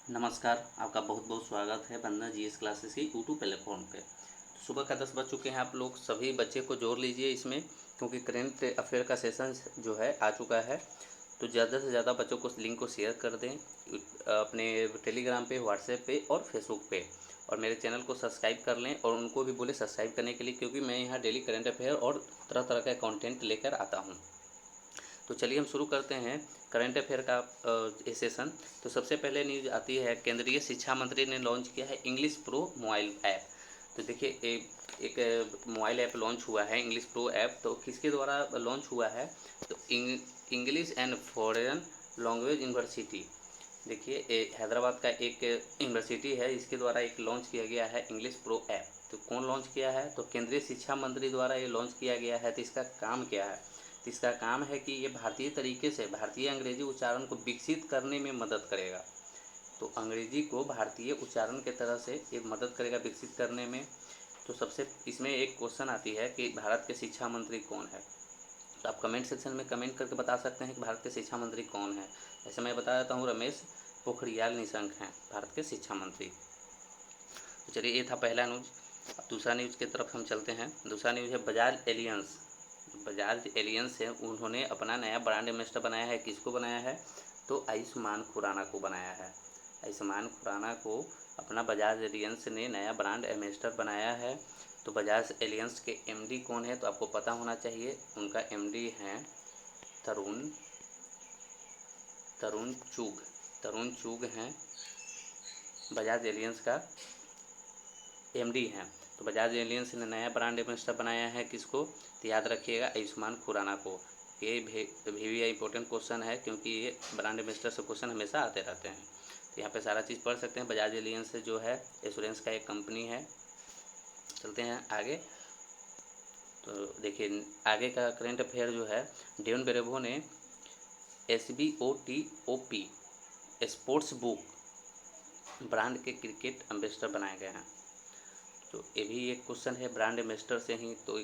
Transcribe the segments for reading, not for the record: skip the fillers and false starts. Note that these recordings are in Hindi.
नमस्कार, आपका बहुत बहुत स्वागत है बंदना जीएस क्लासेस की यूट्यूब प्लेटफॉर्म पे। तो सुबह का 10 बज चुके हैं, आप लोग सभी बच्चे को जोड़ लीजिए इसमें, क्योंकि करेंट अफेयर का सेशन जो है आ चुका है। तो ज़्यादा से ज़्यादा बच्चों को लिंक को शेयर कर दें अपने टेलीग्राम पे, व्हाट्सएप पे और फेसबुक पे। और मेरे चैनल को सब्सक्राइब कर लें और उनको भी बोले सब्सक्राइब करने के लिए, क्योंकि मैं यहाँ डेली करेंट अफेयर और तरह तरह का कंटेंट लेकर आता हूँ। तो चलिए हम शुरू करते हैं करंट अफेयर का सेशन। तो सबसे पहले न्यूज आती है, केंद्रीय शिक्षा मंत्री ने लॉन्च किया है इंग्लिश प्रो मोबाइल ऐप। तो देखिए एक मोबाइल ऐप लॉन्च हुआ है इंग्लिश प्रो ऐप। तो किसके द्वारा लॉन्च हुआ है? तो English and foreign language university. देखिए हैदराबाद का एक यूनिवर्सिटी है, इसके द्वारा एक लॉन्च किया गया है इंग्लिश प्रो ऐप। तो कौन लॉन्च किया है? तो केंद्रीय शिक्षा मंत्री द्वारा ये लॉन्च किया गया है। तो इसका काम क्या है? तो इसका काम है कि ये भारतीय तरीके से भारतीय अंग्रेजी उच्चारण को विकसित करने में मदद करेगा। तो अंग्रेजी को भारतीय उच्चारण के तरह से ये मदद करेगा विकसित करने में। तो सबसे इसमें एक क्वेश्चन आती है कि भारत के शिक्षा मंत्री कौन है? तो आप कमेंट सेक्शन में कमेंट करके बता सकते हैं कि भारत के शिक्षा मंत्री कौन है। जैसे मैं बता देता हूँ, रमेश पोखरियाल निशंक हैं भारत के शिक्षा मंत्री। तो चलिए, ये था पहला न्यूज़। अब दूसरा न्यूज़ की तरफ हम चलते हैं। दूसरा न्यूज़ है बजाज एलियंस। बजाज एलियंस है, उन्होंने अपना नया ब्रांड एम्बेसडर बनाया है। किसको बनाया है? तो आयुष्मान खुराना को बनाया है। आयुष्मान खुराना को अपना बजाज एलियंस ने नया ब्रांड एम्बेसडर बनाया है। तो बजाज एलियंस के एमडी कौन है? तो आपको पता होना चाहिए, उनका एमडी हैं तरुण तरुण चुग। तरुण चुग हैं बजाज एलियंस का एमडी हैं। तो बजाज एलियंस ने नया ब्रांड एम्बेसडर बनाया है। किसको? तो याद रखिएगा, आयुष्मान खुराना को। ये भी इंपॉर्टेंट क्वेश्चन है, क्योंकि ये ब्रांड एम्बेसडर से क्वेश्चन हमेशा आते रहते हैं। तो यहाँ पे सारा चीज़ पढ़ सकते हैं। बजाज एलियंस जो है इंश्योरेंस का एक कंपनी है। चलते हैं आगे। तो देखिए आगे का करेंट अफेयर जो है, डेवन ब्रेवो ने SBOTOP स्पोर्ट्स बुक ब्रांड के क्रिकेट एम्बेसडर बनाए गए हैं। तो ये भी एक क्वेश्चन है ब्रांड एम्बेसडर से ही। तो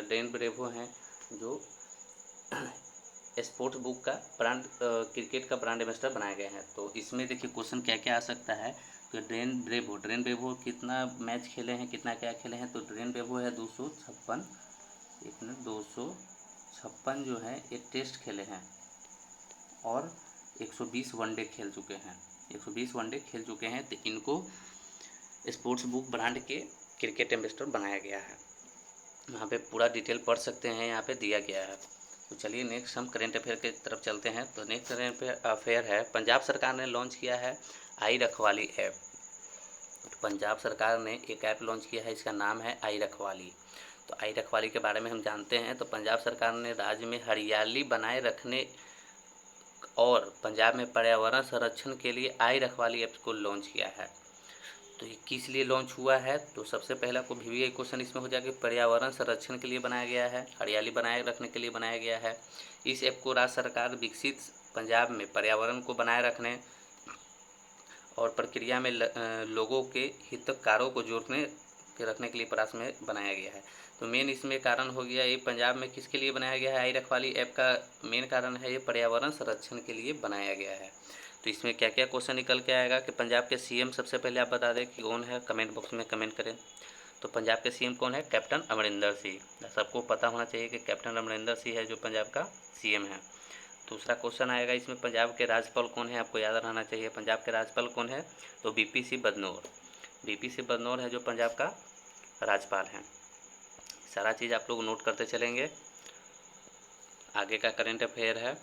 डेन ब्रेवो हैं जो स्पोर्ट्स बुक का ब्रांड क्रिकेट का ब्रांड एम्बेसडर बनाए गए हैं। तो इसमें देखिए क्वेश्चन क्या क्या आ सकता है। तो ड्रेन ब्रेवो कितना मैच खेले हैं, कितना क्या खेले हैं? तो ड्रेन ब्रेवो है 256, एक मिनट, 256 जो है ये टेस्ट खेले हैं और 120 वनडे खेल चुके हैं। 120 वनडे खेल चुके हैं। तो इनको स्पोर्ट्स बुक ब्रांड के क्रिकेट एम्बेसडर बनाया गया है। यहाँ पे पूरा डिटेल पढ़ सकते हैं, यहाँ पे दिया गया है। तो चलिए नेक्स्ट हम करेंट अफेयर की तरफ चलते हैं। तो नेक्स्ट करेंट अफेयर है, पंजाब सरकार ने लॉन्च किया है आई रखवाली ऐप। तो पंजाब सरकार ने एक ऐप लॉन्च किया है, इसका नाम है आई रखवाली। तो आई रखवाली के बारे में हम जानते हैं। तो पंजाब सरकार ने राज्य में हरियाली बनाए रखने और पंजाब में पर्यावरण संरक्षण के लिए आई रखवाली ऐप को लॉन्च किया है। तो ये किस लिए लॉन्च हुआ है? तो सबसे पहला को भी क्वेश्चन इसमें हो जाएगा, पर्यावरण संरक्षण के लिए बनाया गया है, हरियाली बनाए रखने के लिए बनाया गया है। इस ऐप को राज्य सरकार विकसित पंजाब में पर्यावरण को बनाए रखने और प्रक्रिया में लोगों के हितकारों को जोड़ने के रखने के लिए प्रयास में बनाया गया है। तो मेन इसमें कारण हो गया, ये पंजाब में किसके लिए बनाया गया है? आई रखवाली ऐप का मेन कारण है ये पर्यावरण संरक्षण के लिए बनाया गया है। तो इसमें क्या क्या क्वेश्चन निकल के आएगा कि पंजाब के सीएम सबसे पहले आप बता दें कि कौन है, कमेंट बॉक्स में कमेंट करें। तो पंजाब के सीएम कौन है? कैप्टन अमरिंदर सिंह। सबको पता होना चाहिए कि कैप्टन अमरिंदर सिंह है जो पंजाब का सीएम है। दूसरा क्वेश्चन आएगा इसमें, पंजाब के राज्यपाल कौन है? आपको याद रहना चाहिए पंजाब के राज्यपाल कौन है? तो बीपी सिंह बदनौर। बीपी सिंह बदनौर है जो पंजाब का राज्यपाल हैं। सारा चीज़ आप लोग नोट करते चलेंगे। आगे का करंट अफेयर है,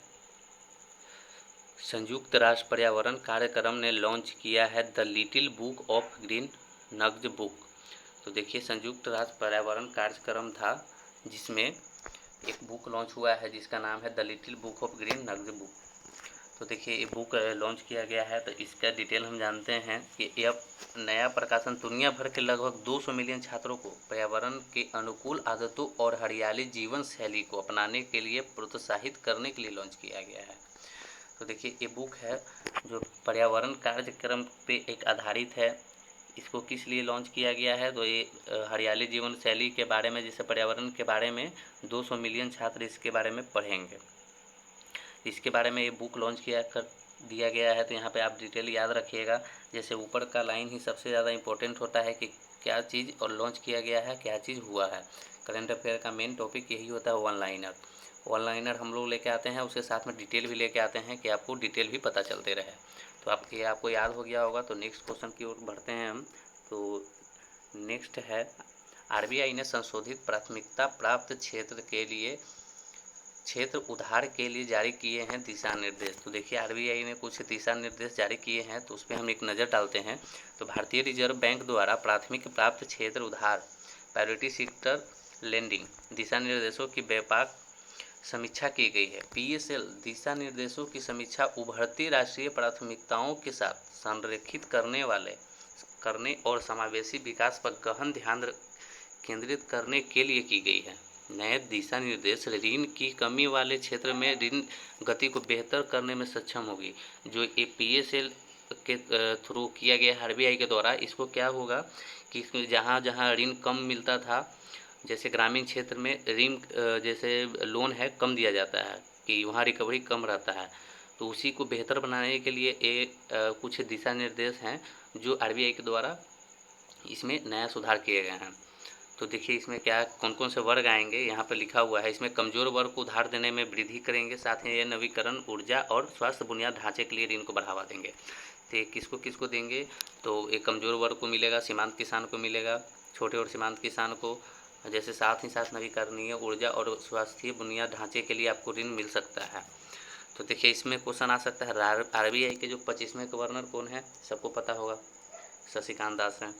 संयुक्त राष्ट्र पर्यावरण कार्यक्रम ने लॉन्च किया है the little book of green nudges book. तो देखिए संयुक्त राष्ट्र पर्यावरण कार्यक्रम था, जिसमें एक बुक लॉन्च हुआ है जिसका नाम है the little book of green nudges book. तो देखिए ये बुक लॉन्च किया गया है। तो इसका डिटेल हम जानते हैं कि यह नया प्रकाशन दुनिया भर के लगभग 200 मिलियन छात्रों को पर्यावरण के अनुकूल आदतों और हरियाली जीवन शैली को अपनाने के लिए प्रोत्साहित करने के लिए लॉन्च किया गया है। तो देखिए ये बुक है जो पर्यावरण कार्यक्रम पे एक आधारित है। इसको किस लिए लॉन्च किया गया है? तो ये हरियाली जीवन शैली के बारे में, जैसे पर्यावरण के बारे में 200 मिलियन छात्र इसके बारे में पढ़ेंगे। इसके बारे में ये बुक लॉन्च दिया गया है, तो यहाँ पे आप डिटेल याद रखिएगा। जैसे ऊपर का लाइन ही सबसे ज़्यादा इम्पोर्टेंट होता है कि क्या चीज़ और लॉन्च किया गया है, क्या चीज़ हुआ है। करंट अफेयर का मेन टॉपिक यही होता है, वन लाइनर। वन लाइनर हम लोग लेके आते हैं, उसके साथ में डिटेल भी लेके आते हैं कि आपको डिटेल भी पता चलते रहे। तो आपको याद हो गया होगा। तो नेक्स्ट क्वेश्चन की ओर बढ़ते हैं हम। तो नेक्स्ट है, आरबीआई ने संशोधित प्राथमिकता प्राप्त क्षेत्र उधार के लिए जारी किए हैं दिशा निर्देश। तो देखिए आरबीआई ने कुछ दिशा निर्देश जारी किए हैं, तो उस पर हम एक नज़र डालते हैं। तो भारतीय रिजर्व बैंक द्वारा प्राथमिक प्राप्त क्षेत्र उधार प्रायोरिटी सेक्टर लेंडिंग दिशा निर्देशों की व्यापक समीक्षा की गई है। पीएसएल दिशा निर्देशों की समीक्षा उभरती राष्ट्रीय प्राथमिकताओं के साथ संरेखित करने और समावेशी विकास पर गहन ध्यान केंद्रित करने के लिए की गई है। नए दिशा निर्देश ऋण की कमी वाले क्षेत्र में ऋण गति को बेहतर करने में सक्षम होगी। जो पीएसएल के थ्रू किया गया आरबीआई के द्वारा, इसको क्या होगा कि जहाँ जहाँ ऋण कम मिलता था, जैसे ग्रामीण क्षेत्र में ऋण जैसे लोन है कम दिया जाता है कि वहाँ रिकवरी कम रहता है, तो उसी को बेहतर बनाने के लिए कुछ दिशा निर्देश हैं जो आरबीआई के द्वारा इसमें नया सुधार किए गए हैं। तो देखिए इसमें क्या कौन कौन से वर्ग आएंगे, यहाँ पर लिखा हुआ है। इसमें कमज़ोर वर्ग को उधार देने में वृद्धि करेंगे, साथ ही ये नवीकरण ऊर्जा और स्वास्थ्य बुनियाद ढांचे के लिए ऋण को बढ़ावा देंगे। तो ये किसको किसको देंगे, तो एक कमज़ोर वर्ग को मिलेगा, सीमांत किसान को मिलेगा, छोटे और सीमांत किसान को, जैसे साथ ही साथ नवीकरणीय ऊर्जा और स्वास्थ्य बुनियाद ढांचे के लिए आपको ऋण मिल सकता है। तो देखिए इसमें क्वेश्चन आ सकता है, आरबीआई के जो 25वें गवर्नर कौन है, सबको पता होगा, शशिकांत दास हैं।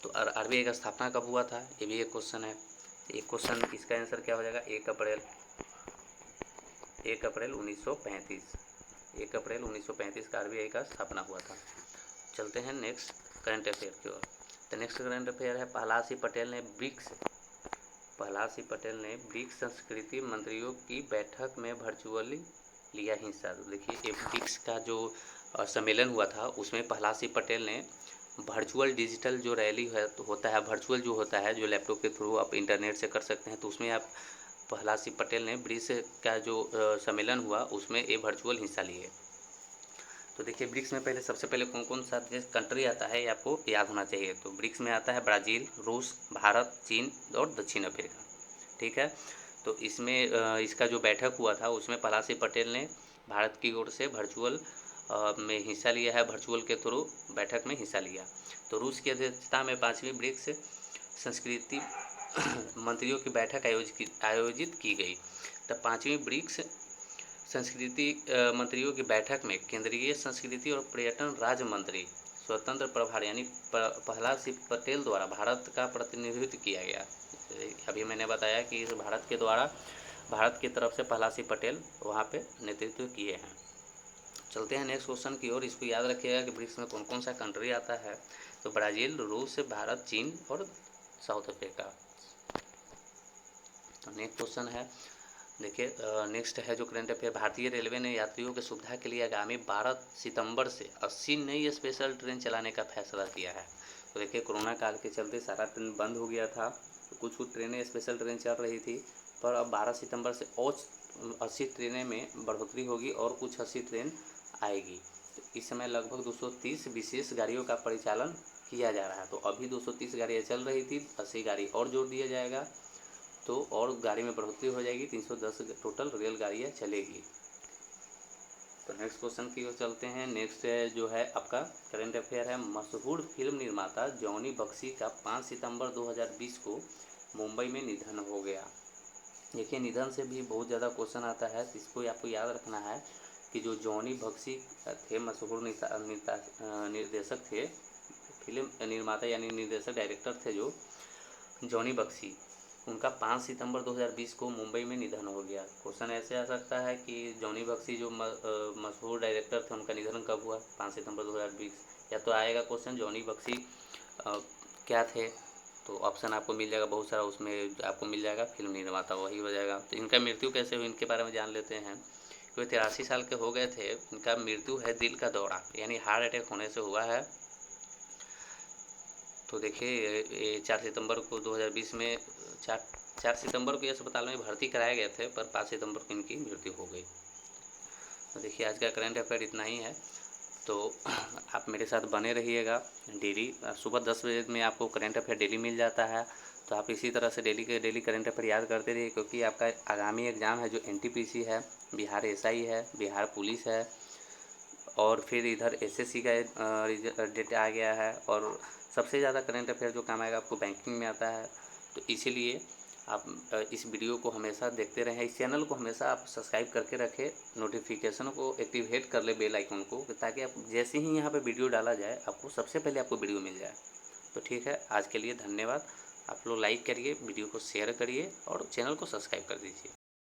तो आरबीआई का स्थापना कब हुआ था, ये भी एक क्वेश्चन है। एक क्वेश्चन, इसका आंसर क्या हो जाएगा, 1 अप्रैल 1935। 1 अप्रैल 1935 का आरबीआई का स्थापना हुआ था। चलते हैं नेक्स्ट करंट अफेयर की ओर। तो नेक्स्ट करंट अफेयर है, प्रहलाद सिंह पटेल ने ब्रिक्स संस्कृति मंत्रियों की बैठक में वर्चुअली लिया हिस्सा। देखिए ये ब्रिक्स का जो सम्मेलन हुआ था, उसमें प्रहलाद सिंह पटेल ने वर्चुअल डिजिटल जो रैली होता है, वर्चुअल जो होता है, जो लैपटॉप के थ्रू आप इंटरनेट से कर सकते हैं, तो उसमें आप प्रहलाद सिंह पटेल ने ब्रिक्स का जो सम्मेलन हुआ उसमें ये वर्चुअल हिस्सा लिए। तो देखिए ब्रिक्स में पहले सबसे पहले कौन कौन सा देश कंट्री आता है ये आपको याद होना चाहिए। तो ब्रिक्स में आता है ब्राज़ील, रूस, भारत, चीन और दक्षिण अफ्रीका। ठीक है, तो इसमें इसका जो बैठक हुआ था उसमें प्रहलाद सिंह पटेल ने भारत की ओर से वर्चुअल में हिस्सा लिया है, वर्चुअल के थ्रू बैठक में हिस्सा लिया। तो रूस की अध्यक्षता में 5वीं ब्रिक्स संस्कृति मंत्रियों की बैठक आयोजित की गई। तो 5वीं ब्रिक्स संस्कृति मंत्रियों की बैठक में केंद्रीय संस्कृति और पर्यटन राज्य मंत्री स्वतंत्र प्रभार यानी प्रहलाद सिंह पटेल द्वारा भारत का प्रतिनिधित्व किया गया। अभी मैंने बताया कि इस भारत की तरफ से प्रहलाद सिंह पटेल वहाँ पे नेतृत्व किए हैं। चलते हैं नेक्स्ट क्वेश्चन की ओर। इसको याद रखिएगा कि ब्रिक्स में कौन कौन सा कंट्री आता है। तो ब्राज़ील, रूस, भारत, चीन और साउथ अफ्रीका। तो नेक्स्ट क्वेश्चन है, देखिए नेक्स्ट है जो करंट अफेयर, भारतीय रेलवे ने यात्रियों की सुविधा के लिए आगामी 12 सितंबर से 80 नई स्पेशल ट्रेन चलाने का फैसला किया है। तो देखिए कोरोना काल के चलते सारा ट्रेन बंद हो गया था, तो कुछ ट्रेनें स्पेशल ट्रेन चल रही थी, पर अब 12 सितंबर से और 80 ट्रेनें में बढ़ोतरी होगी और कुछ 80 ट्रेन आएगी। तो इस समय लगभग 230 विशेष गाड़ियों का परिचालन किया जा रहा है। तो अभी 230 गाड़ियाँ चल रही थी, 80 गाड़ी और जोड़ दिया जाएगा तो और गाड़ी में बढ़ोतरी हो जाएगी, 310 टोटल रेलगाड़ियाँ चलेगी। तो नेक्स्ट क्वेश्चन की ओर चलते हैं। नेक्स्ट जो है आपका करंट अफेयर है, मशहूर फिल्म निर्माता जॉनी बख्शी का 5 सितंबर 2020 को मुंबई में निधन हो गया। देखिए निधन से भी बहुत ज़्यादा क्वेश्चन आता है, तो इसको आपको याद रखना है कि जो जॉनी बख्शी थे, मशहूर निर्देशक थे, फिल्म निर्माता यानी निर्देशक डायरेक्टर थे जो जॉनी बख्शी, उनका 5 सितंबर 2020 को मुंबई में निधन हो गया। क्वेश्चन ऐसे आ सकता है कि जॉनी बख्शी जो मशहूर डायरेक्टर थे उनका निधन कब हुआ, 5 सितंबर 2020। या तो आएगा क्वेश्चन जॉनी बख्शी क्या थे, तो ऑप्शन आपको मिल जाएगा बहुत सारा, उसमें आपको मिल जाएगा फिल्म निर्माता, वही हो जाएगा। तो इनका मृत्यु कैसे हुई इनके बारे में जान लेते हैं। वे 83 साल के हो गए थे। इनका मृत्यु है दिल का दौरा यानी हार्ट अटैक होने से हुआ है। तो देखिए 4 सितंबर को 2020 में 4 सितंबर को अस्पताल में भर्ती कराए गए थे, पर 5 सितंबर को इनकी मृत्यु हो गई। तो देखिए आज का करंट अफेयर इतना ही है। तो आप मेरे साथ बने रहिएगा डेली। सुबह 10 बजे में आपको करंट अफेयर डेली मिल जाता है। तो आप इसी तरह से डेली के डेली करंट अफेयर याद करते रहिए, क्योंकि आपका आगामी एग्ज़ाम है जो एनटीपीसी है, बिहार एसआई है, बिहार पुलिस है, और फिर इधर एसएससी का डेट आ गया है। और सबसे ज़्यादा करंट अफेयर जो काम आएगा आपको बैंकिंग में आता है। तो इसीलिए आप इस वीडियो को हमेशा देखते रहें, इस चैनल को हमेशा आप सब्सक्राइब करके रखें, नोटिफिकेशन को एक्टिवेट कर ले बेल आइकन को, ताकि आप जैसे ही यहाँ पे वीडियो डाला जाए आपको सबसे पहले आपको वीडियो मिल जाए। तो ठीक है, आज के लिए धन्यवाद। आप लोग लाइक करिए, वीडियो को शेयर करिए और चैनल को सब्सक्राइब कर दीजिए।